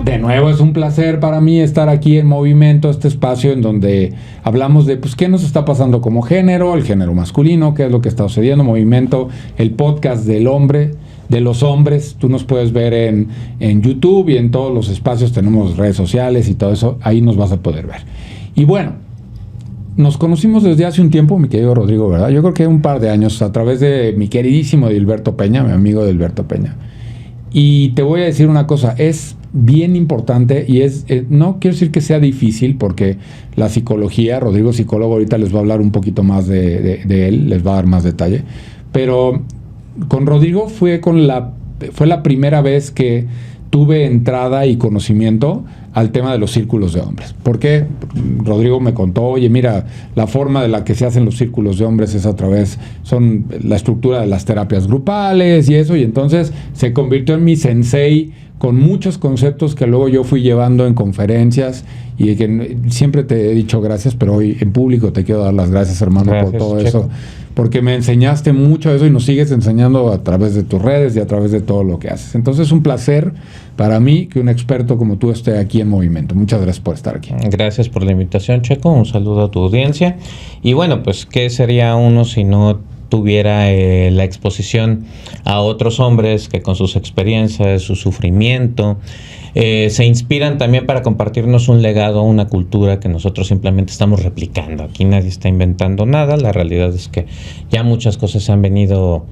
bueno, de nuevo es un placer para mí estar aquí en Movimiento, este espacio en donde hablamos de pues qué nos está pasando como género, el género masculino, qué es lo que está sucediendo. Movimiento, el podcast del hombre, de los hombres. Tú nos puedes ver en YouTube y en todos los espacios, tenemos redes sociales y todo eso, ahí nos vas a poder ver. Y bueno, nos conocimos desde hace un tiempo, mi querido Rodrigo, ¿verdad? Yo creo que un par de años a través de mi queridísimo Dilberto Peña, mi amigo Dilberto Peña. Y te voy a decir una cosa, es bien importante y no quiero decir que sea difícil porque la psicología, Rodrigo psicólogo, ahorita les va a hablar un poquito más de él, les va a dar más detalle, pero con Rodrigo fue la primera vez que tuve entrada y conocimiento al tema de los círculos de hombres. Porque Rodrigo me contó, oye, mira, la forma de la que se hacen los círculos de hombres es son la estructura de las terapias grupales y eso, y entonces se convirtió en mi sensei con muchos conceptos que luego yo fui llevando en conferencias y que siempre te he dicho gracias, pero hoy en público te quiero dar las gracias, hermano, por todo eso, porque me enseñaste mucho de eso y nos sigues enseñando a través de tus redes y a través de todo lo que haces. Entonces es un placer para mí que un experto como tú esté aquí en Movimiento. Muchas gracias por estar aquí. Gracias por la invitación, Checo. Un saludo a tu audiencia. Y bueno, pues, ¿qué sería uno si no tuviera la exposición a otros hombres que con sus experiencias, su sufrimiento, se inspiran también para compartirnos un legado, una cultura que nosotros simplemente estamos replicando? Aquí nadie está inventando nada. La realidad es que ya muchas cosas se han venido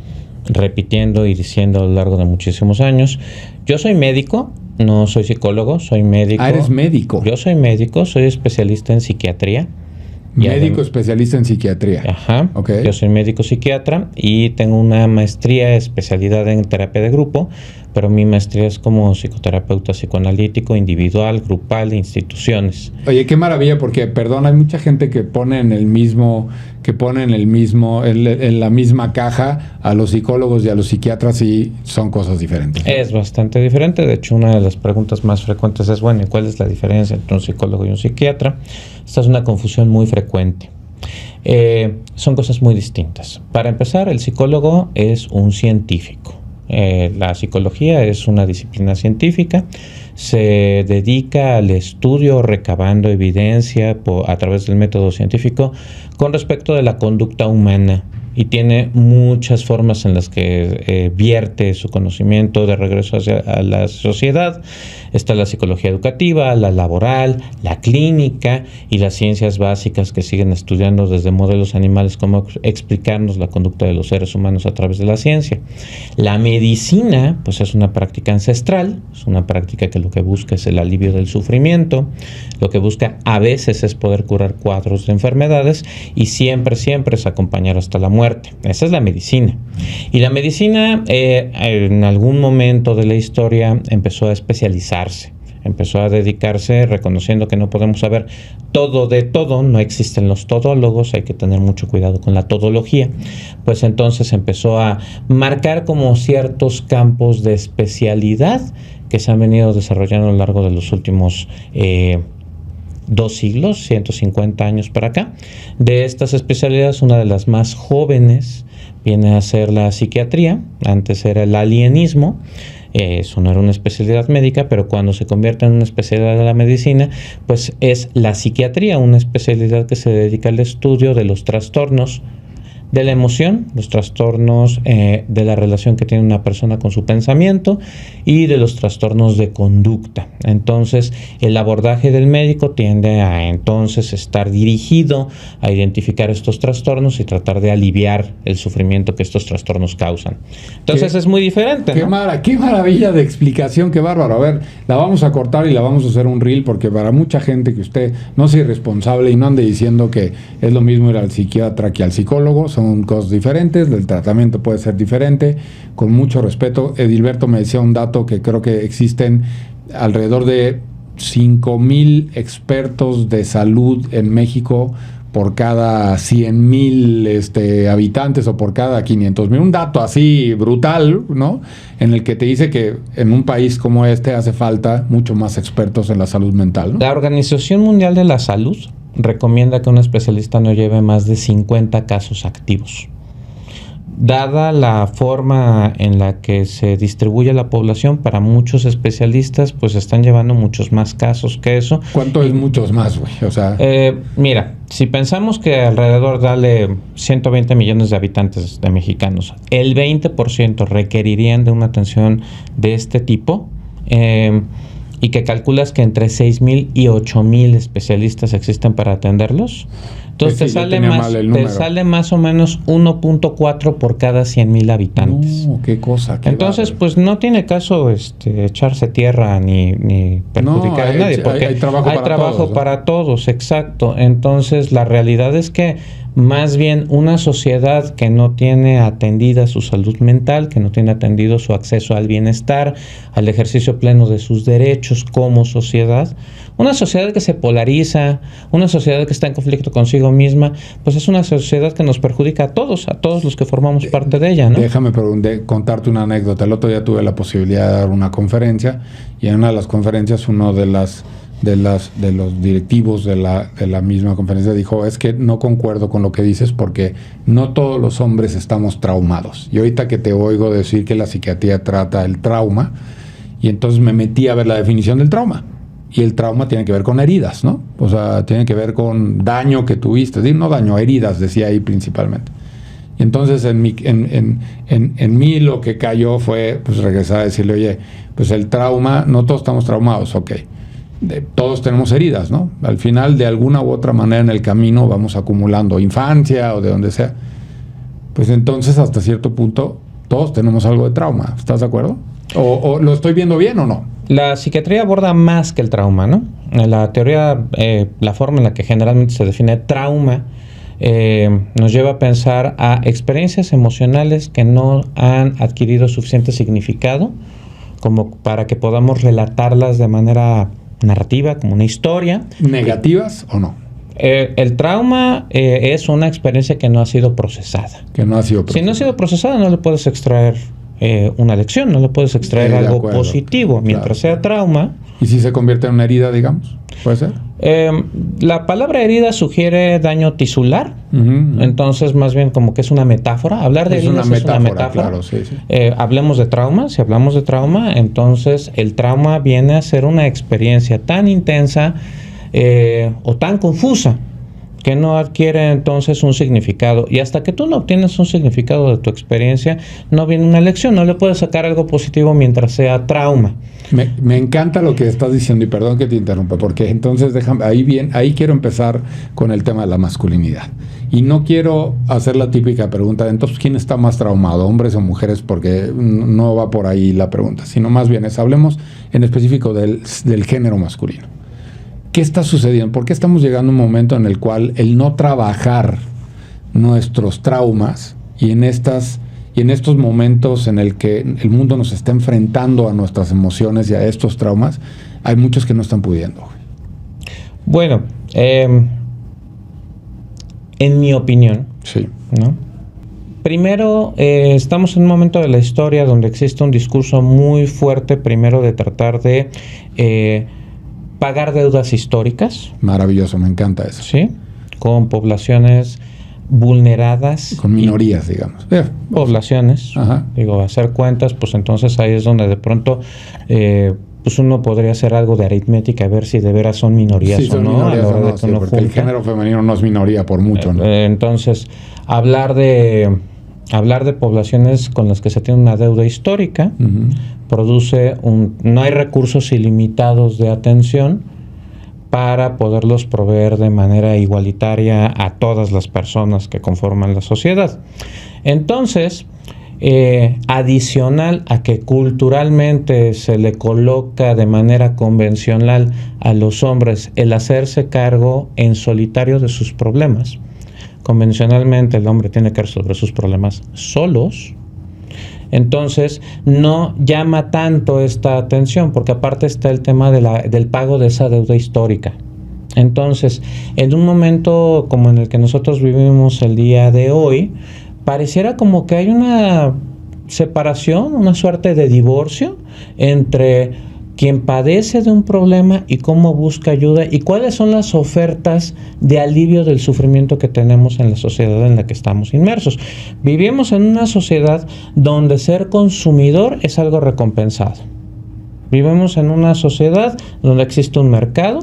repitiendo y diciendo a lo largo de muchísimos años. Yo soy médico, no soy psicólogo, soy médico. Ah, eres médico. Yo soy médico, soy especialista en psiquiatría. Médico especialista en psiquiatría. Ajá. Okay. Yo soy médico psiquiatra y tengo una maestría, especialidad en terapia de grupo, pero mi maestría es como psicoterapeuta psicoanalítico, individual, grupal, de instituciones. Oye, qué maravilla, porque, perdón, hay mucha gente que pone en la misma caja a los psicólogos y a los psiquiatras y son cosas diferentes, ¿no? Es bastante diferente. De hecho, una de las preguntas más frecuentes es, bueno, ¿cuál es la diferencia entre un psicólogo y un psiquiatra? Esta es una confusión muy frecuente. Son cosas muy distintas. Para empezar, el psicólogo es un científico. La psicología es una disciplina científica, se dedica al estudio recabando evidencia a través del método científico con respecto de la conducta humana y tiene muchas formas en las que vierte su conocimiento de regreso a la sociedad. Está la psicología educativa, la laboral, la clínica y las ciencias básicas que siguen estudiando desde modelos animales cómo explicarnos la conducta de los seres humanos a través de la ciencia. La medicina, pues, es una práctica ancestral, es una práctica que lo que busca es el alivio del sufrimiento, lo que busca a veces es poder curar cuadros de enfermedades y siempre es acompañar hasta la muerte. Esa es la medicina. Y la medicina en algún momento de la historia empezó a especializarse. Empezó a dedicarse reconociendo que no podemos saber todo de todo, no existen los todólogos, hay que tener mucho cuidado con la todología. Pues entonces empezó a marcar como ciertos campos de especialidad que se han venido desarrollando a lo largo de los últimos 2 siglos, 150 años para acá. De estas especialidades, una de las más jóvenes viene a ser la psiquiatría. Antes era el alienismo. Eso no era una especialidad médica, pero cuando se convierte en una especialidad de la medicina, pues es la psiquiatría, una especialidad que se dedica al estudio de los trastornos de la emoción, los trastornos de la relación que tiene una persona con su pensamiento y de los trastornos de conducta. Entonces, el abordaje del médico tiende a entonces estar dirigido a identificar estos trastornos y tratar de aliviar el sufrimiento que estos trastornos causan. Entonces, es muy diferente, ¿no? Qué maravilla de explicación, qué bárbaro. A ver, la vamos a cortar y la vamos a hacer un reel, porque para mucha gente que usted no sea irresponsable y no ande diciendo que es lo mismo ir al psiquiatra que al psicólogo, son cosas diferentes, el tratamiento puede ser diferente, con mucho respeto. Edilberto me decía un dato que creo que existen alrededor de 5,000 expertos de salud en México por cada 100,000 habitantes o por cada 500,000. Un dato así brutal, ¿no? En el que te dice que en un país como este hace falta mucho más expertos en la salud mental, ¿no? La Organización Mundial de la Salud recomienda que un especialista no lleve más de 50 casos activos. dada la forma en la que se distribuye la población, para muchos especialistas, pues están llevando muchos más casos que eso. ¿Cuánto es muchos más, güey? O sea... mira, si pensamos que alrededor dale 120 millones de habitantes de mexicanos, el 20% requerirían de una atención de este tipo, y que calculas que entre 6,000 y 8,000 especialistas existen para atenderlos, entonces pues sí, te sale más o menos 1.4 por cada 100,000 habitantes. No, qué cosa. Entonces, pues no tiene caso echarse tierra ni perjudicar a nadie, porque hay trabajo para todos, exacto. Entonces, la realidad es que más bien una sociedad que no tiene atendida su salud mental, que no tiene atendido su acceso al bienestar, al ejercicio pleno de sus derechos como sociedad, una sociedad que se polariza, una sociedad que está en conflicto consigo misma, pues es una sociedad que nos perjudica a todos los que formamos parte de ella, ¿no? Déjame contarte una anécdota. El otro día tuve la posibilidad de dar una conferencia, y en una de las conferencias uno de los directivos de la misma conferencia dijo: es que no concuerdo con lo que dices, porque no todos los hombres estamos traumados. Y ahorita que te oigo decir que la psiquiatría trata el trauma, y entonces me metí a ver la definición del trauma. Y el trauma tiene que ver con heridas, ¿no? O sea, tiene que ver con daño que tuviste. No daño, heridas, decía ahí principalmente. Y entonces en mí lo que cayó fue pues regresar a decirle: oye, pues el trauma, no todos estamos traumados, ok. Todos tenemos heridas, ¿no? Al final, de alguna u otra manera en el camino vamos acumulando infancia o de donde sea. Pues entonces, hasta cierto punto, todos tenemos algo de trauma. ¿Estás de acuerdo? ¿O lo estoy viendo bien o no? La psiquiatría aborda más que el trauma, ¿no? La teoría, la forma en la que generalmente se define trauma, nos lleva a pensar a experiencias emocionales que no han adquirido suficiente significado como para que podamos relatarlas de manera narrativa, como una historia. ¿Negativas o no? El trauma es una experiencia que no ha sido procesada. Que no ha sido procesada. Si no ha sido procesada, no le puedes extraer una lección, no le puedes extraer algo positivo. Mientras sea trauma. ¿Y si se convierte en una herida, digamos? ¿Puede ser? La palabra herida sugiere daño tisular. Entonces, más bien como que es una metáfora. Hablar de heridas es una metáfora. Claro, sí. Hablemos de trauma. Si hablamos de trauma, entonces el trauma viene a ser una experiencia tan intensa o tan confusa que no adquiere entonces un significado. Y hasta que tú no obtienes un significado de tu experiencia, no viene una lección. No le puedes sacar algo positivo mientras sea trauma. Me encanta lo que estás diciendo, y perdón que te interrumpa, porque entonces ahí quiero empezar con el tema de la masculinidad. Y no quiero hacer la típica pregunta de entonces ¿quién está más traumado, hombres o mujeres? Porque no va por ahí la pregunta, sino más bien hablemos en específico del género masculino. ¿Qué está sucediendo? ¿Por qué estamos llegando a un momento en el cual el no trabajar nuestros traumas y en estos momentos en el que el mundo nos está enfrentando a nuestras emociones y a estos traumas, hay muchos que no están pudiendo? Bueno, en mi opinión, sí, ¿no? Primero, estamos en un momento de la historia donde existe un discurso muy fuerte, primero de tratar de pagar deudas históricas. Maravilloso, me encanta eso. Sí, con poblaciones vulneradas. Con minorías, digamos. Poblaciones. Ajá. Digo, hacer cuentas, pues entonces ahí es donde de pronto pues uno podría hacer algo de aritmética a ver si de veras son minorías o no. Minorías a la hora de que uno porque el género femenino no es minoría por mucho, ¿no? Entonces, hablar de poblaciones con las que se tiene una deuda histórica produce no hay recursos ilimitados de atención para poderlos proveer de manera igualitaria a todas las personas que conforman la sociedad. Entonces, adicional a que culturalmente se le coloca de manera convencional a los hombres el hacerse cargo en solitario de sus problemas. Convencionalmente el hombre tiene que resolver sus problemas solos. Entonces no llama tanto esta atención, porque aparte está el tema del pago de esa deuda histórica. Entonces, en un momento como en el que nosotros vivimos el día de hoy, pareciera como que hay una separación, una suerte de divorcio entre quien padece de un problema y cómo busca ayuda y cuáles son las ofertas de alivio del sufrimiento que tenemos en la sociedad en la que estamos inmersos. Vivimos en una sociedad donde ser consumidor es algo recompensado. Vivimos en una sociedad donde existe un mercado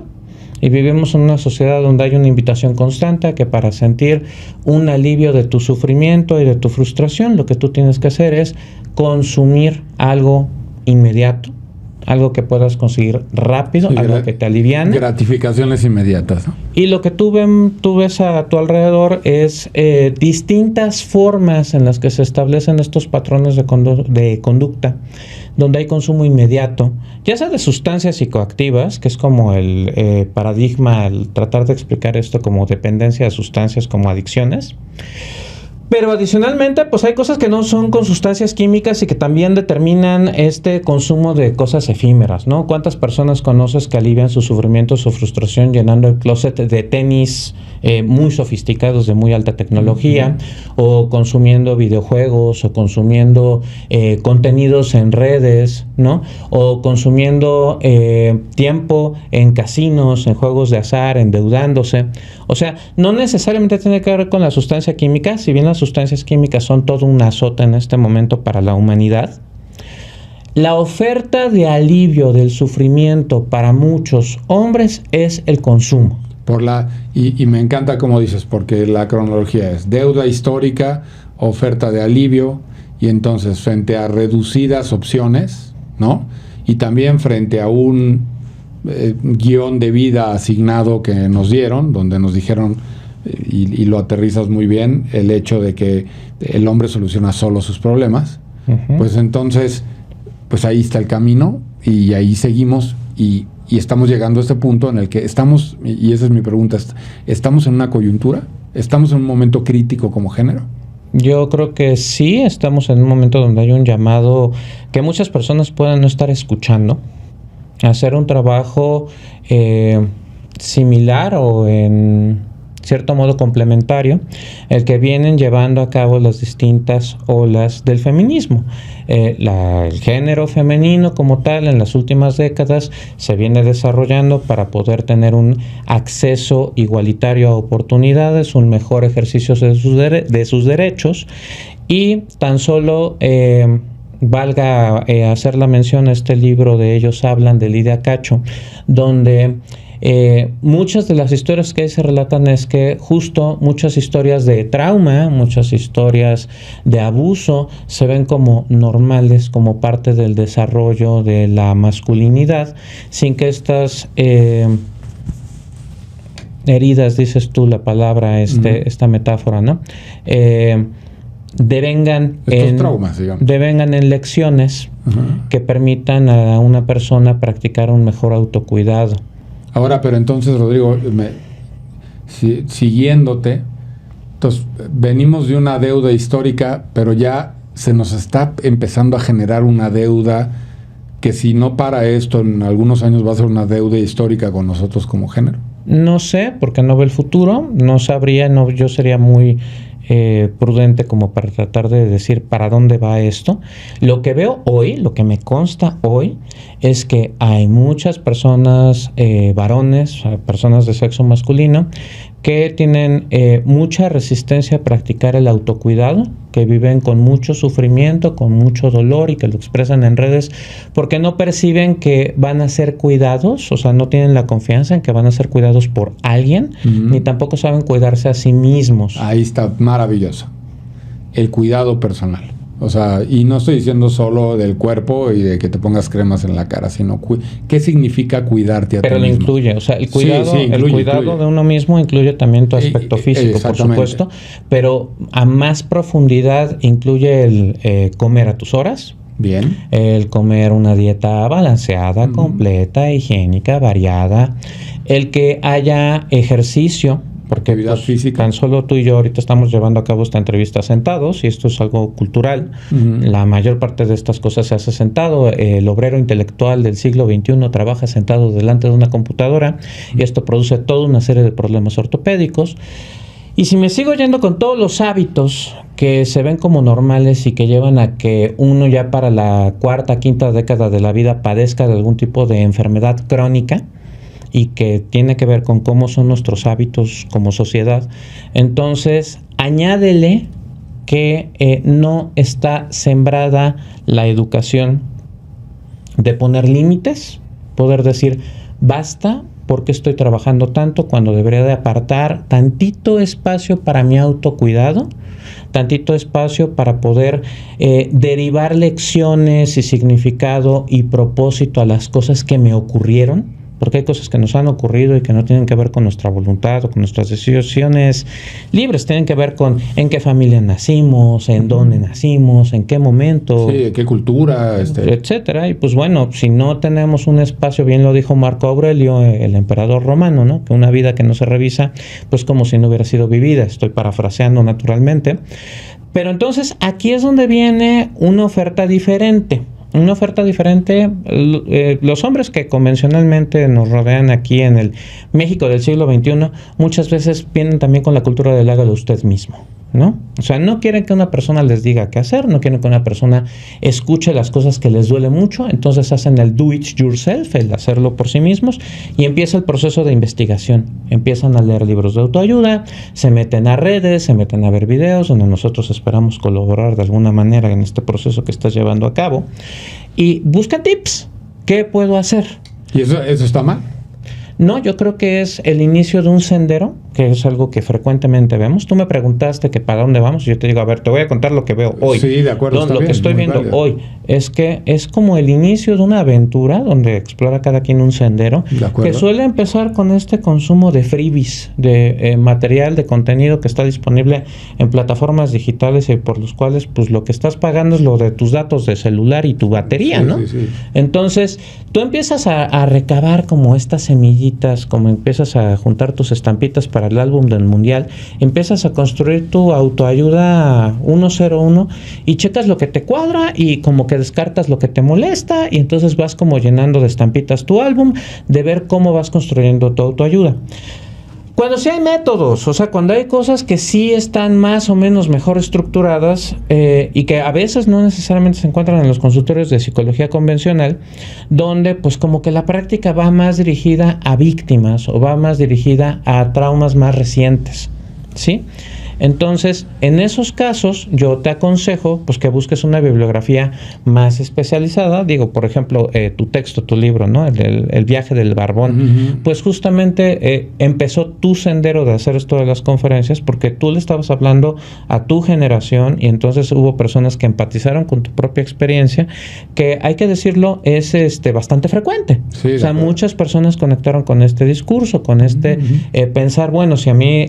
y vivimos en una sociedad donde hay una invitación constante a que para sentir un alivio de tu sufrimiento y de tu frustración, lo que tú tienes que hacer es consumir algo inmediato, algo que puedas conseguir rápido, sí, algo que te aliviane. Gratificaciones inmediatas, ¿no? Y lo que tú ves a tu alrededor es distintas formas en las que se establecen estos patrones de conducta, donde hay consumo inmediato, ya sea de sustancias psicoactivas, que es como el paradigma, al tratar de explicar esto como dependencia de sustancias, como adicciones. Pero adicionalmente, pues hay cosas que no son con sustancias químicas y que también determinan este consumo de cosas efímeras, ¿no? ¿Cuántas personas conoces que alivian su sufrimiento, su frustración llenando el closet de tenis muy sofisticados de muy alta tecnología, o consumiendo videojuegos, o consumiendo contenidos en redes, ¿no? O consumiendo tiempo en casinos, en juegos de azar, endeudándose? O sea, no necesariamente tiene que ver con la sustancia química, si bien las sustancias químicas son todo un azote en este momento para la humanidad. La oferta de alivio del sufrimiento para muchos hombres es el consumo. Y me encanta como dices, porque la cronología es deuda histórica, oferta de alivio, y entonces frente a reducidas opciones, ¿no? Y también frente a un guión de vida asignado que nos dieron, donde nos dijeron, y lo aterrizas muy bien, el hecho de que el hombre soluciona solo sus problemas, pues entonces, pues ahí está el camino, y ahí seguimos, y estamos llegando a este punto en el que estamos, y esa es mi pregunta, ¿estamos en una coyuntura? ¿Estamos en un momento crítico como género? Yo creo que sí, estamos en un momento donde hay un llamado que muchas personas pueden no estar escuchando, hacer un trabajo similar o en cierto modo complementario, el que vienen llevando a cabo las distintas olas del feminismo. El género femenino como tal en las últimas décadas se viene desarrollando para poder tener un acceso igualitario a oportunidades, un mejor ejercicio de sus derechos, y tan solo valga hacer la mención a este libro de Ellos Hablan, de Lidia Cacho, donde muchas de las historias que ahí se relatan es que justo muchas historias de trauma, muchas historias de abuso se ven como normales, como parte del desarrollo de la masculinidad, sin que estas heridas, dices tú la palabra, esta metáfora, ¿no? Devengan en lecciones que permitan a una persona practicar un mejor autocuidado. Ahora, pero entonces, Rodrigo, siguiéndote, entonces venimos de una deuda histórica, pero ya se nos está empezando a generar una deuda que, si no para esto, en algunos años va a ser una deuda histórica con nosotros como género. No sé, porque no veo el futuro, no sabría, yo sería muy prudente como para tratar de decir para dónde va esto. Lo que veo hoy, lo que me consta hoy, es que hay muchas personas, varones, personas de sexo masculino, que tienen mucha resistencia a practicar el autocuidado, que viven con mucho sufrimiento, con mucho dolor, y que lo expresan en redes porque no perciben que van a ser cuidados, o sea, no tienen la confianza en que van a ser cuidados por alguien, ni tampoco saben cuidarse a sí mismos. Ahí está, maravilloso. El cuidado personal. O sea, y no estoy diciendo solo del cuerpo y de que te pongas cremas en la cara, sino ¿qué significa cuidarte a ti mismo? Pero lo incluye, o sea, el cuidado, incluye. De uno mismo incluye también tu aspecto físico, por supuesto, pero a más profundidad incluye el comer a tus horas. Bien. El comer una dieta balanceada, completa, higiénica, variada. El que haya ejercicio. Porque pues, tan solo tú y yo ahorita estamos llevando a cabo esta entrevista sentados, y esto es algo cultural. La mayor parte de estas cosas se hace sentado. El obrero intelectual del siglo XXI trabaja sentado delante de una computadora, y esto produce toda una serie de problemas ortopédicos. Y si me sigo yendo con todos los hábitos que se ven como normales y que llevan a que uno ya para la cuarta, quinta década de la vida padezca de algún tipo de enfermedad crónica y que tiene que ver con cómo son nuestros hábitos como sociedad, entonces añádele que no está sembrada la educación de poner límites, poder decir basta. ¿Por qué estoy trabajando tanto cuando debería de apartar tantito espacio para mi autocuidado? Tantito espacio para poder derivar lecciones y significado y propósito a las cosas que me ocurrieron. Porque hay cosas que nos han ocurrido y que no tienen que ver con nuestra voluntad o con nuestras decisiones libres. Tienen que ver con en qué familia nacimos, en dónde nacimos, en qué momento. Sí, qué cultura, etcétera. Y pues bueno, si no tenemos un espacio, bien lo dijo Marco Aurelio, el emperador romano, ¿no? Que una vida que no se revisa, pues como si no hubiera sido vivida. Estoy parafraseando naturalmente. Pero entonces aquí es donde viene una oferta diferente. Una oferta diferente, los hombres que convencionalmente nos rodean aquí en el México del siglo XXI, muchas veces vienen también con la cultura del hágalo usted mismo, ¿no? O sea, no quieren que una persona les diga qué hacer, no quieren que una persona escuche las cosas que les duele mucho, entonces hacen el do it yourself, el hacerlo por sí mismos, y empieza el proceso de investigación. Empiezan a leer libros de autoayuda, se meten a redes, se meten a ver videos, donde nosotros esperamos colaborar de alguna manera en este proceso que estás llevando a cabo, y buscan tips. ¿Qué puedo hacer? ¿Y eso está mal? No, yo creo que es el inicio de un sendero, que es algo que frecuentemente vemos. Tú me preguntaste que para dónde vamos, y yo te digo, a ver, te voy a contar lo que veo hoy. Sí, de acuerdo. Lo que estoy viendo hoy es que es como el inicio de una aventura donde explora cada quien un sendero, que suele empezar con este consumo de freebies, de material, de contenido que está disponible en plataformas digitales y por los cuales pues lo que estás pagando es lo de tus datos de celular y tu batería, ¿no? Sí. Entonces, tú empiezas a recabar como estas semillitas, como empiezas a juntar tus estampitas para el álbum del mundial, empiezas a construir tu autoayuda 101 y checas lo que te cuadra y como que descartas lo que te molesta y entonces vas como llenando de estampitas tu álbum, de ver cómo vas construyendo tu autoayuda. Cuando sí hay métodos, o sea, cuando hay cosas que sí están más o menos mejor estructuradas y que a veces no necesariamente se encuentran en los consultorios de psicología convencional, donde pues como que la práctica va más dirigida a víctimas o va más dirigida a traumas más recientes, ¿sí? Entonces, en esos casos, yo te aconsejo pues que busques una bibliografía más especializada. Digo, por ejemplo, tu texto, tu libro, ¿no? El viaje del barbón. Uh-huh. Pues justamente empezó tu sendero de hacer esto de las conferencias porque tú le estabas hablando a tu generación y entonces hubo personas que empatizaron con tu propia experiencia, que hay que decirlo, es bastante frecuente. Sí, o sea, muchas personas conectaron con este discurso, con este pensar, bueno, si a mí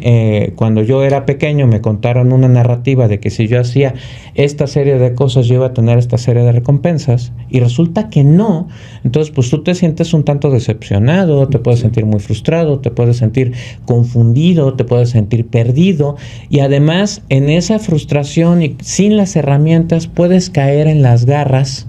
cuando yo era pequeño me contaron una narrativa de que si yo hacía esta serie de cosas yo iba a tener esta serie de recompensas y resulta que no, entonces pues tú te sientes un tanto decepcionado, te puedes sentir muy frustrado, te puedes sentir confundido, te puedes sentir perdido y además en esa frustración y sin las herramientas puedes caer en las garras,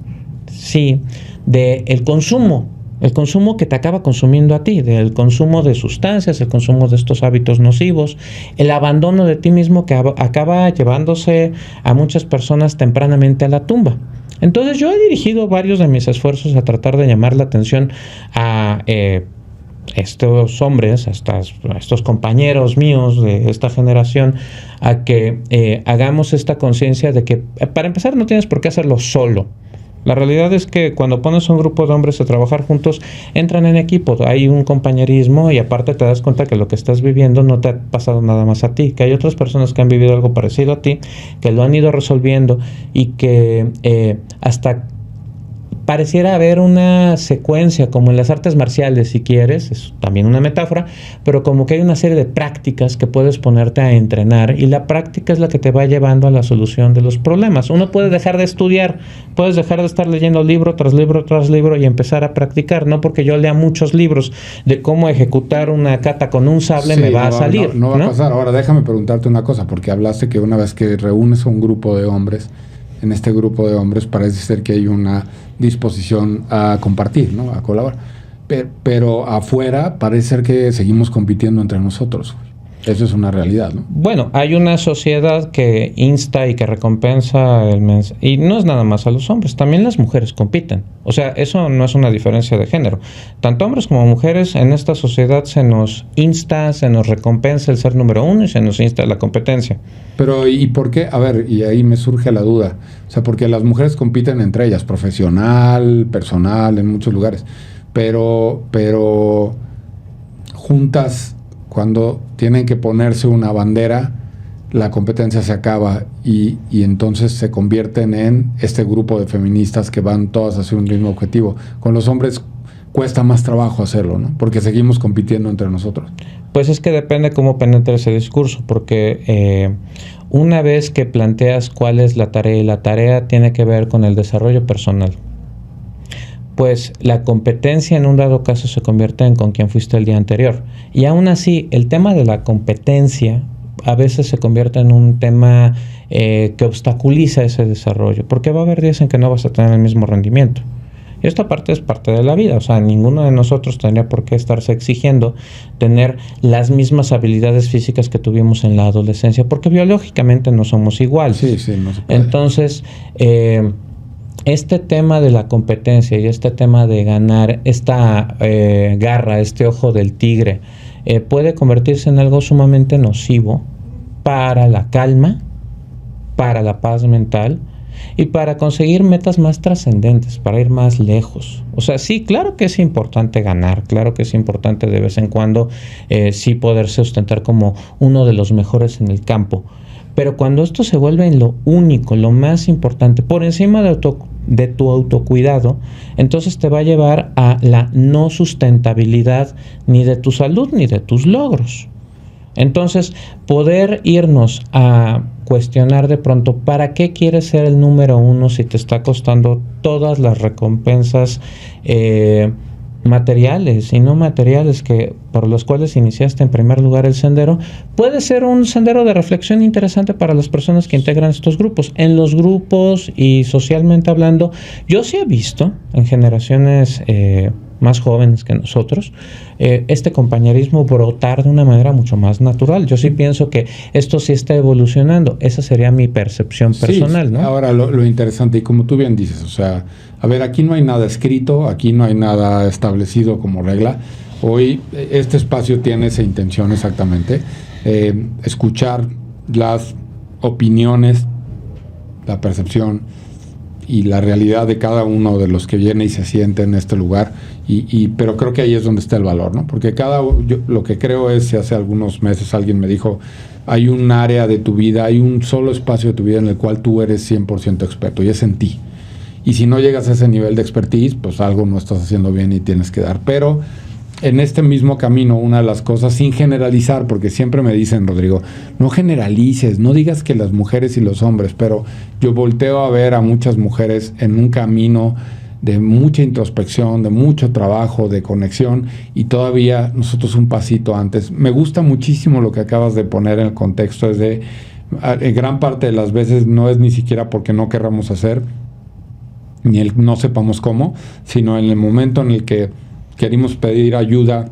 sí, del consumo. El consumo que te acaba consumiendo a ti, del consumo de sustancias, el consumo de estos hábitos nocivos, el abandono de ti mismo que acaba llevándose a muchas personas tempranamente a la tumba. Entonces yo he dirigido varios de mis esfuerzos a tratar de llamar la atención a estos hombres, a estos compañeros míos de esta generación, a que hagamos esta conciencia de que para empezar no tienes por qué hacerlo solo. La realidad es que cuando pones a un grupo de hombres a trabajar juntos, entran en equipo, hay un compañerismo y aparte te das cuenta que lo que estás viviendo no te ha pasado nada más a ti, que hay otras personas que han vivido algo parecido a ti, que lo han ido resolviendo y que hasta pareciera haber una secuencia, como en las artes marciales, si quieres, es también una metáfora, pero como que hay una serie de prácticas que puedes ponerte a entrenar y la práctica es la que te va llevando a la solución de los problemas. Uno puede dejar de estudiar, puedes dejar de estar leyendo libro tras libro tras libro y empezar a practicar, no porque yo lea muchos libros de cómo ejecutar una kata con un sable me va a salir. No va a pasar. Ahora déjame preguntarte una cosa, porque hablaste que una vez que reúnes a un grupo de hombres, en este grupo de hombres parece ser que hay una disposición a compartir, ¿no? A colaborar. Pero afuera parece ser que seguimos compitiendo entre nosotros. Eso es una realidad, ¿no? Bueno, hay una sociedad que insta y que recompensa y no es nada más a los hombres, también las mujeres compiten. O sea, eso no es una diferencia de género. Tanto hombres como mujeres en esta sociedad se nos insta, se nos recompensa el ser número uno y se nos insta la competencia. Pero, ¿y por qué? A ver, y ahí me surge la duda. O sea, porque las mujeres compiten entre ellas, profesional, personal, en muchos lugares. Pero juntas, cuando tienen que ponerse una bandera, la competencia se acaba y entonces se convierten en este grupo de feministas que van todas hacia un mismo objetivo. Con los hombres cuesta más trabajo hacerlo, ¿no? Porque seguimos compitiendo entre nosotros. Pues es que depende cómo penetre ese discurso, porque una vez que planteas cuál es la tarea, y la tarea tiene que ver con el desarrollo personal, pues la competencia en un dado caso se convierte en con quien fuiste el día anterior. Y aún así, el tema de la competencia a veces se convierte en un tema que obstaculiza ese desarrollo, porque va a haber días en que no vas a tener el mismo rendimiento. Y esta parte es parte de la vida, o sea, ninguno de nosotros tendría por qué estarse exigiendo tener las mismas habilidades físicas que tuvimos en la adolescencia, porque biológicamente no somos iguales. Sí, no se puede. Entonces, este tema de la competencia y este tema de ganar, esta garra, este ojo del tigre, puede convertirse en algo sumamente nocivo para la calma, para la paz mental y para conseguir metas más trascendentes, para ir más lejos. O sea, sí, claro que es importante ganar, claro que es importante de vez en cuando sí poderse sustentar como uno de los mejores en el campo. Pero cuando esto se vuelve en lo único, lo más importante, por encima de tu autocuidado, entonces te va a llevar a la no sustentabilidad ni de tu salud ni de tus logros. Entonces, poder irnos a cuestionar de pronto, ¿para qué quieres ser el número uno si te está costando todas las recompensas materiales y no materiales por los cuales iniciaste en primer lugar el sendero? Puede ser un sendero de reflexión interesante para las personas que integran estos grupos. En los grupos y socialmente hablando, yo sí he visto en generaciones más jóvenes que nosotros, este compañerismo brotar de una manera mucho más natural. Yo sí pienso que esto sí está evolucionando. Esa sería mi percepción personal, sí, ¿no? Ahora, lo interesante, y como tú bien dices, o sea, a ver, aquí no hay nada escrito, aquí no hay nada establecido como regla. Hoy este espacio tiene esa intención exactamente, escuchar las opiniones, la percepción y la realidad de cada uno de los que viene y se siente en este lugar, pero creo que ahí es donde está el valor, ¿no? Porque lo que creo es, hace algunos meses alguien me dijo, hay un área de tu vida, hay un solo espacio de tu vida en el cual tú eres 100% experto, y es en ti. Y si no llegas a ese nivel de expertise, pues algo no estás haciendo bien y tienes que dar. Pero en este mismo camino, una de las cosas, sin generalizar, porque siempre me dicen, Rodrigo, no generalices, no digas que las mujeres y los hombres, pero yo volteo a ver a muchas mujeres en un camino de mucha introspección, de mucho trabajo, de conexión, y todavía nosotros un pasito antes. Me gusta muchísimo lo que acabas de poner en el contexto, es de, en gran parte de las veces no es ni siquiera porque no querramos hacer, ni no sepamos cómo, sino en el momento en el que queremos pedir ayuda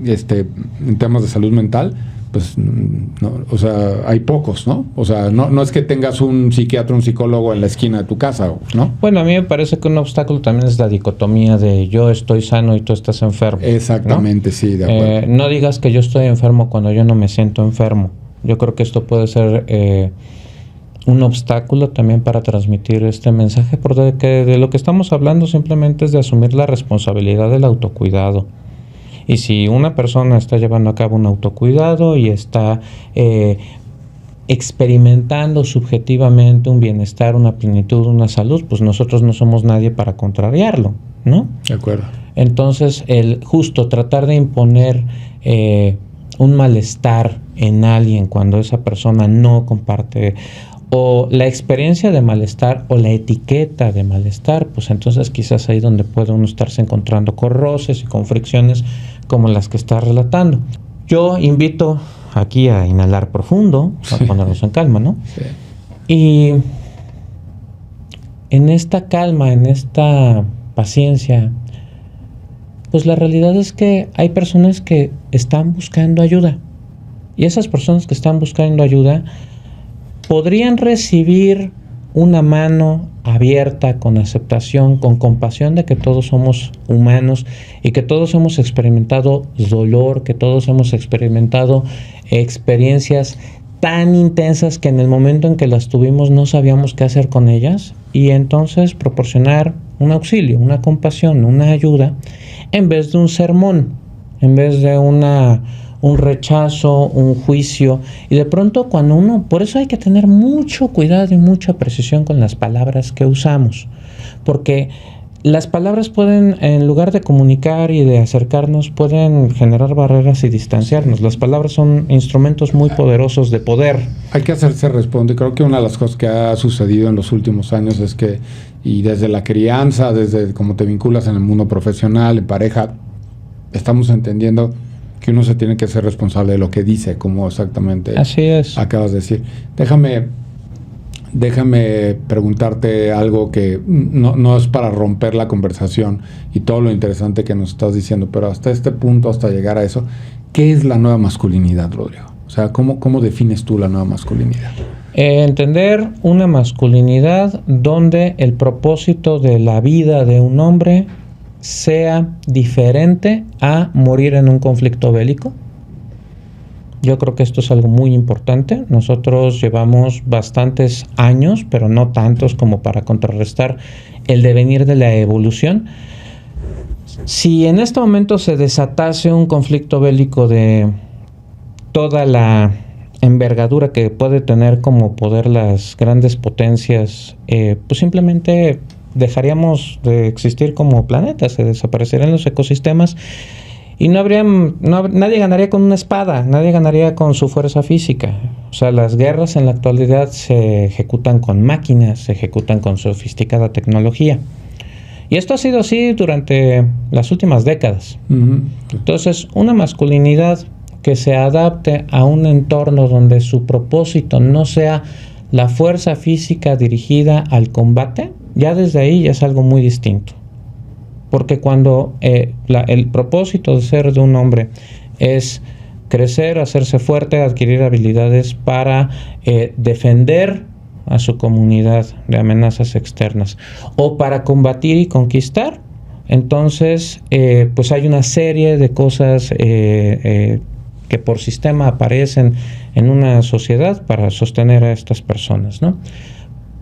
en temas de salud mental, pues, no, o sea, hay pocos, ¿no? O sea, no es que tengas un psiquiatra, un psicólogo en la esquina de tu casa, ¿no? Bueno, a mí me parece que un obstáculo también es la dicotomía de yo estoy sano y tú estás enfermo. Exactamente, ¿no? Sí, de acuerdo. No digas que yo estoy enfermo cuando yo no me siento enfermo. Yo creo que esto puede ser un obstáculo también para transmitir este mensaje, porque de lo que estamos hablando simplemente es de asumir la responsabilidad del autocuidado. Y si una persona está llevando a cabo un autocuidado y está experimentando subjetivamente un bienestar, una plenitud, una salud, pues nosotros no somos nadie para contrariarlo, ¿no? De acuerdo. Entonces, justo tratar de imponer un malestar en alguien cuando esa persona no comparte o la experiencia de malestar o la etiqueta de malestar, pues entonces quizás ahí donde puede uno estarse encontrando con roces y con fricciones como las que está relatando. Yo invito aquí a inhalar profundo, a ponernos en calma, ¿no? Sí. Y en esta calma, en esta paciencia, pues la realidad es que hay personas que están buscando ayuda. Y esas personas que están buscando ayuda podrían recibir una mano abierta, con aceptación, con compasión de que todos somos humanos y que todos hemos experimentado dolor, que todos hemos experimentado experiencias tan intensas que en el momento en que las tuvimos no sabíamos qué hacer con ellas, y entonces proporcionar un auxilio, una compasión, una ayuda, en vez de un sermón, en vez de un rechazo, un juicio. Y de pronto cuando uno, por eso hay que tener mucho cuidado y mucha precisión con las palabras que usamos, porque las palabras pueden, en lugar de comunicar y de acercarnos, pueden generar barreras y distanciarnos. Las palabras son instrumentos muy poderosos de poder. Hay que hacerse responder. Creo que una de las cosas que ha sucedido en los últimos años es que, y desde la crianza, desde cómo te vinculas en el mundo profesional, en pareja, estamos entendiendo que uno se tiene que ser responsable de lo que dice, como exactamente Así es. Acabas de decir. Déjame preguntarte algo que no es para romper la conversación y todo lo interesante que nos estás diciendo, pero hasta este punto, hasta llegar a eso, ¿qué es la nueva masculinidad, Rodrigo? O sea, ¿cómo defines tú la nueva masculinidad? Entender una masculinidad donde el propósito de la vida de un hombre sea diferente a morir en un conflicto bélico. Yo creo que esto es algo muy importante. Nosotros llevamos bastantes años, pero no tantos como para contrarrestar el devenir de la evolución. Si en este momento se desatase un conflicto bélico de toda la envergadura que puede tener como poder las grandes potencias, pues simplemente dejaríamos de existir como planeta, se desaparecerían los ecosistemas. Y nadie ganaría con una espada, nadie ganaría con su fuerza física. O sea, las guerras en la actualidad se ejecutan con máquinas, se ejecutan con sofisticada tecnología. Y esto ha sido así durante las últimas décadas. Uh-huh. Entonces, una masculinidad que se adapte a un entorno donde su propósito no sea la fuerza física dirigida al combate, ya desde ahí ya es algo muy distinto. Porque cuando el propósito de ser de un hombre es crecer, hacerse fuerte, adquirir habilidades para defender a su comunidad de amenazas externas o para combatir y conquistar, entonces pues hay una serie de cosas que por sistema aparecen en una sociedad para sostener a estas personas, ¿no?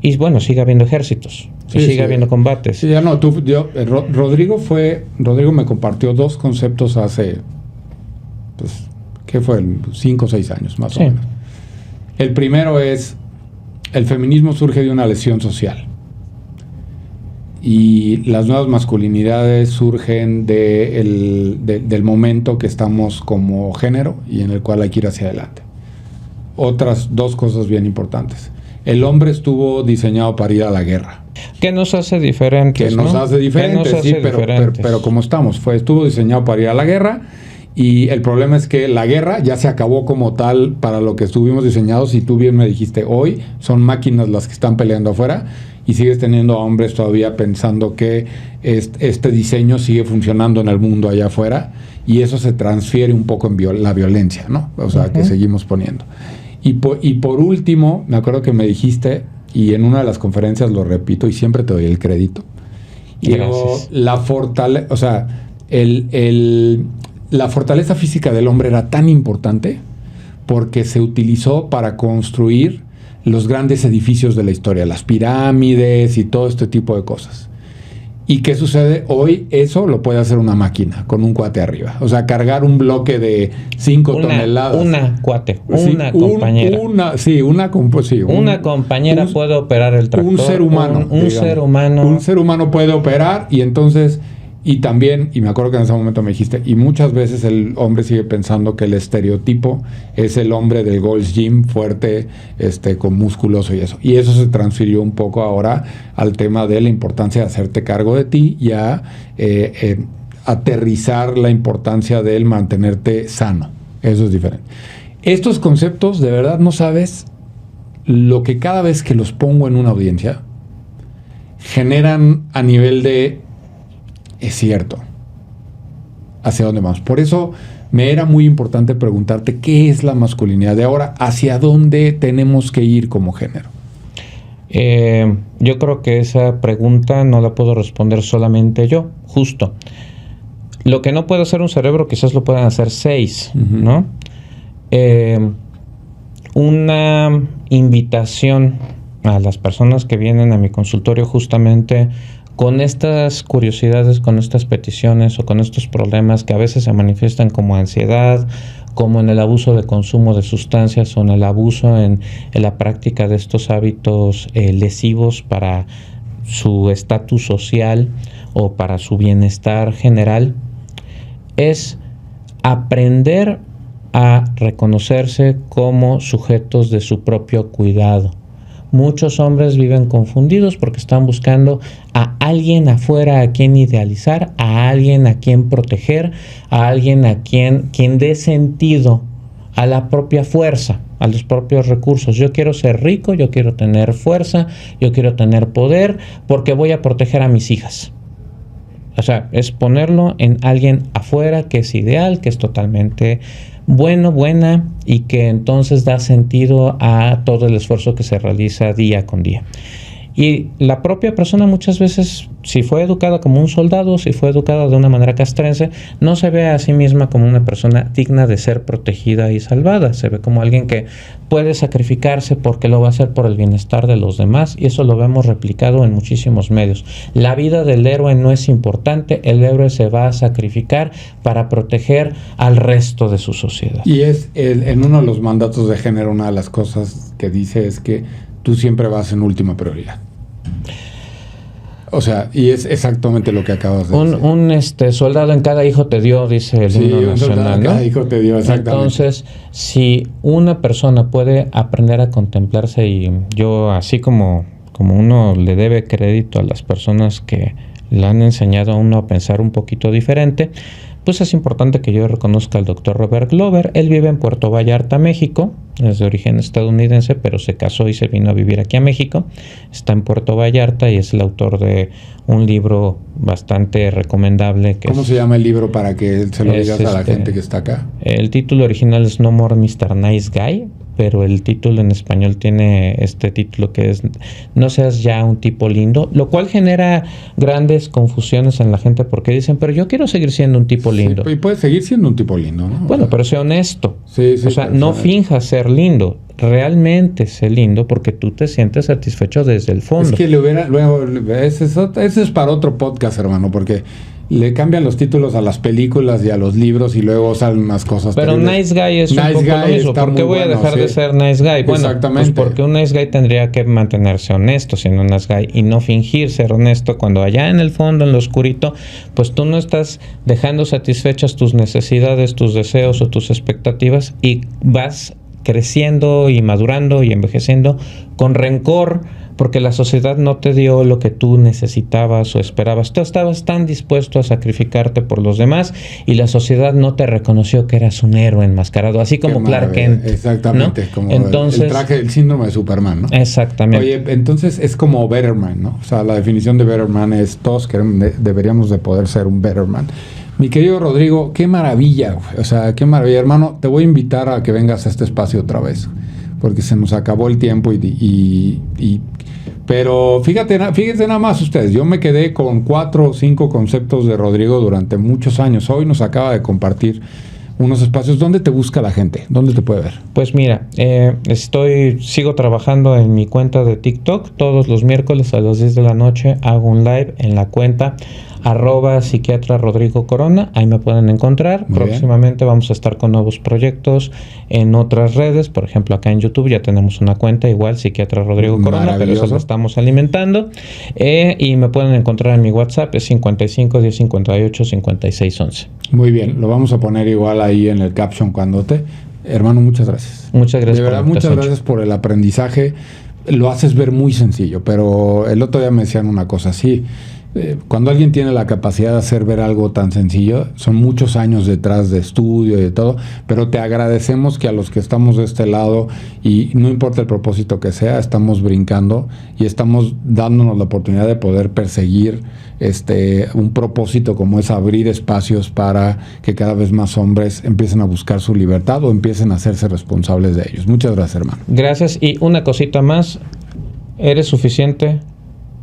Y bueno, sigue habiendo ejércitos, sigue habiendo combates. Sí, ya no, Rodrigo me compartió dos conceptos hace, pues, ¿qué fue? 5 o 6 años, más o menos. El primero es, el feminismo surge de una lesión social. Y las nuevas masculinidades surgen del momento que estamos como género y en el cual hay que ir hacia adelante. Otras dos cosas bien importantes. El hombre estuvo diseñado para ir a la guerra. ¿Qué nos hace diferentes? Pero como estamos, estuvo diseñado para ir a la guerra, y el problema es que la guerra ya se acabó como tal para lo que estuvimos diseñados, y tú bien me dijiste, hoy son máquinas las que están peleando afuera, y sigues teniendo a hombres todavía pensando que este diseño sigue funcionando en el mundo allá afuera, y eso se transfiere un poco en la violencia, ¿no? O sea, que seguimos poniendo. Y por último, me acuerdo que me dijiste, y en una de las conferencias lo repito y siempre te doy el crédito, y la fortaleza física del hombre era tan importante porque se utilizó para construir los grandes edificios de la historia, las pirámides y todo este tipo de cosas. ¿Y qué sucede? Hoy eso lo puede hacer una máquina con un cuate arriba. O sea, cargar un bloque de 5 toneladas. Una compañera. Una compañera puede operar el tractor. Un ser humano. Un ser humano puede operar, y entonces... Y también, y me acuerdo que en ese momento me dijiste, y muchas veces el hombre sigue pensando que el estereotipo es el hombre del Gold's Gym, fuerte, con musculoso y eso. Y eso se transfirió un poco ahora al tema de la importancia de hacerte cargo de ti y a aterrizar la importancia del mantenerte sano. Eso es diferente. Estos conceptos, de verdad, no sabes lo que cada vez que los pongo en una audiencia generan a nivel de... Es cierto. hacia dónde vamos. Por eso me era muy importante preguntarte qué es la masculinidad de ahora, hacia dónde tenemos que ir como género. Yo creo que esa pregunta no la puedo responder solamente yo, justo. Lo que no puede hacer un cerebro, quizás lo puedan hacer 6, ¿no? Una invitación a las personas que vienen a mi consultorio justamente con estas curiosidades, con estas peticiones o con estos problemas que a veces se manifiestan como ansiedad, como en el abuso de consumo de sustancias o en el abuso en la práctica de estos hábitos lesivos para su estatus social o para su bienestar general, es aprender a reconocerse como sujetos de su propio cuidado. Muchos hombres viven confundidos porque están buscando a alguien afuera a quien idealizar, a alguien a quien proteger, a alguien a quien dé sentido a la propia fuerza, a los propios recursos. Yo quiero ser rico, yo quiero tener fuerza, yo quiero tener poder porque voy a proteger a mis hijas. O sea, es ponerlo en alguien afuera que es ideal, que es totalmente buena y que entonces da sentido a todo el esfuerzo que se realiza día con día. Y la propia persona muchas veces, si fue educada como un soldado, si fue educada de una manera castrense, no se ve a sí misma como una persona digna de ser protegida y salvada. Se ve como alguien que puede sacrificarse porque lo va a hacer por el bienestar de los demás, y eso lo vemos replicado en muchísimos medios. La vida del héroe no es importante, el héroe se va a sacrificar para proteger al resto de su sociedad. Y en uno de los mandatos de género, una de las cosas que dice es que tú siempre vas en última prioridad. O sea, y es exactamente lo que acabas de decir. Un soldado en cada hijo te dio, dice el himno nacional, ¿no? Cada hijo te dio, exactamente. Entonces, si una persona puede aprender a contemplarse, y yo, así como uno le debe crédito a las personas que le han enseñado a uno a pensar un poquito diferente, pues es importante que yo reconozca al doctor Robert Glover. Él vive en Puerto Vallarta, México. Es de origen estadounidense, pero se casó y se vino a vivir aquí a México. Está en Puerto Vallarta y es el autor de un libro bastante recomendable. ¿Cómo se llama el libro para que se lo digas a la gente que está acá? El título original es No More Mr. Nice Guy, pero el título en español tiene este título que es No seas ya un tipo lindo, lo cual genera grandes confusiones en la gente porque dicen, pero yo quiero seguir siendo un tipo lindo. Sí, y puedes seguir siendo un tipo lindo, ¿no? Bueno, pero sé honesto. Sí, o sea, no finjas ser lindo. Realmente sé lindo porque tú te sientes satisfecho desde el fondo. Es que ese es para otro podcast, hermano, porque le cambian los títulos a las películas y a los libros y luego salen unas cosas pero terribles. Nice Guy es un poco lo mismo. ¿Por qué voy a dejar de ser Nice Guy? Bueno, exactamente. Pues porque un Nice Guy tendría que mantenerse honesto siendo un Nice Guy y no fingir ser honesto cuando allá en el fondo, en lo oscurito, pues tú no estás dejando satisfechas tus necesidades, tus deseos o tus expectativas y vas creciendo y madurando y envejeciendo con rencor porque la sociedad no te dio lo que tú necesitabas o esperabas. Tú estabas tan dispuesto a sacrificarte por los demás y la sociedad no te reconoció que eras un héroe enmascarado, así como Clark Kent. Exactamente, ¿no? Como entonces, el traje, el síndrome de Superman, ¿no? Exactamente. Oye, entonces es como Better Man, ¿no? O sea, la definición de Better Man es todos deberíamos de poder ser un Better Man. Mi querido Rodrigo, qué maravilla, o sea, qué maravilla, hermano. Te voy a invitar a que vengas a este espacio otra vez, porque se nos acabó el tiempo pero fíjense nada más ustedes, yo me quedé con 4 o 5 conceptos de Rodrigo durante muchos años. Hoy nos acaba de compartir unos espacios. ¿Dónde te busca la gente? ¿Dónde te puede ver? Pues mira, sigo trabajando en mi cuenta de TikTok. Todos los miércoles a las 10 de la noche hago un live en la cuenta @psiquiatra Rodrigo Corona. Ahí me pueden encontrar. Muy próximamente vamos a estar con nuevos proyectos en otras redes. Por ejemplo, acá en YouTube ya tenemos una cuenta igual, psiquiatra Rodrigo Corona, pero eso lo estamos alimentando. Y me pueden encontrar en mi WhatsApp, es 55 10 58 56 11. Muy bien, lo vamos a poner igual ahí en el caption cuando Hermano, muchas gracias. Muchas gracias. De verdad, muchas gracias por el aprendizaje. Lo haces ver muy sencillo, pero el otro día me decían una cosa así. cuando alguien tiene la capacidad de hacer ver algo tan sencillo, son muchos años detrás de estudio y de todo, pero te agradecemos que a los que estamos de este lado, y no importa el propósito que sea, estamos brincando y estamos dándonos la oportunidad de poder perseguir un propósito como es abrir espacios para que cada vez más hombres empiecen a buscar su libertad o empiecen a hacerse responsables de ellos. Muchas gracias, hermano. Gracias. Y una cosita más, eres suficiente,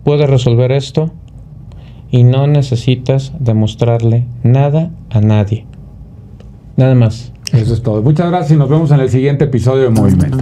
puedes resolver esto y no necesitas demostrarle nada a nadie. Nada más. Eso es todo. Muchas gracias y nos vemos en el siguiente episodio de Movimiento.